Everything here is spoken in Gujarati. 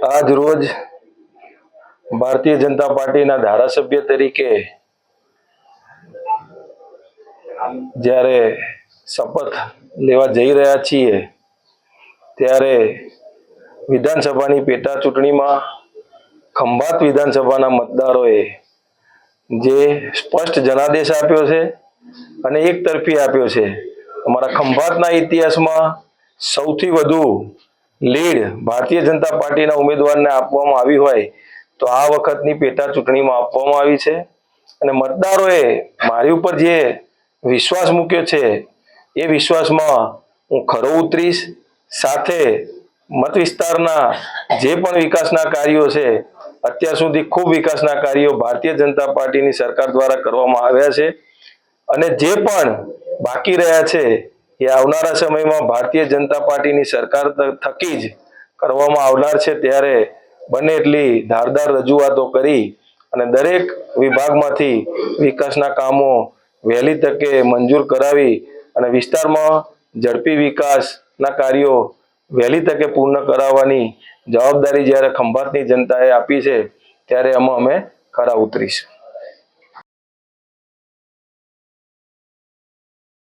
આજ રોજ ભારતીય જનતા પાર્ટીના ધારાસભ્ય તરીકે જ્યારે શપથ લેવા જઈ રહ્યા છીએ ત્યારે વિધાનસભાની પેટા ચૂંટણીમાં ખંભાત વિધાનસભાના મતદારોએ જે સ્પષ્ટ જનાદેશ આપ્યો છે અને એક તરફી આપ્યો છે. અમારા ખંભાતના ઇતિહાસમાં સૌથી વધુ લીડ ભારતીય જનતા પાર્ટીના ઉમેદવારને આપવામાં આવી હોય તો આ વખતની પેટા ચૂંટણીમાં આપવામાં આવી છે. અને મતદારોએ મારી ઉપર જે વિશ્વાસ મૂક્યો છે એ વિશ્વાસમાં હું ખરો ઉતરીશ. સાથે મત વિસ્તારના જે પણ વિકાસના કાર્યો છે, અત્યાર સુધી ખૂબ વિકાસના કાર્યો ભારતીય જનતા પાર્ટીની સરકાર દ્વારા કરવામાં આવ્યા છે અને જે પણ બાકી રહ્યા છે એ આવનારા સમયમાં ભારતીય જનતા પાર્ટીની સરકાર થકી જ કરવામાં આવનાર છે. ત્યારે બને એટલી ધારદાર રજૂઆતો કરી અને દરેક વિભાગમાંથી વિકાસના કામો વહેલી તકે મંજૂર કરાવી અને વિસ્તારમાં ઝડપી વિકાસના કાર્યો વહેલી તકે પૂર્ણ કરાવવાની જવાબદારી જ્યારે ખંભાતની જનતાએ આપી છે ત્યારે અમે ખરા ઉતરીશું.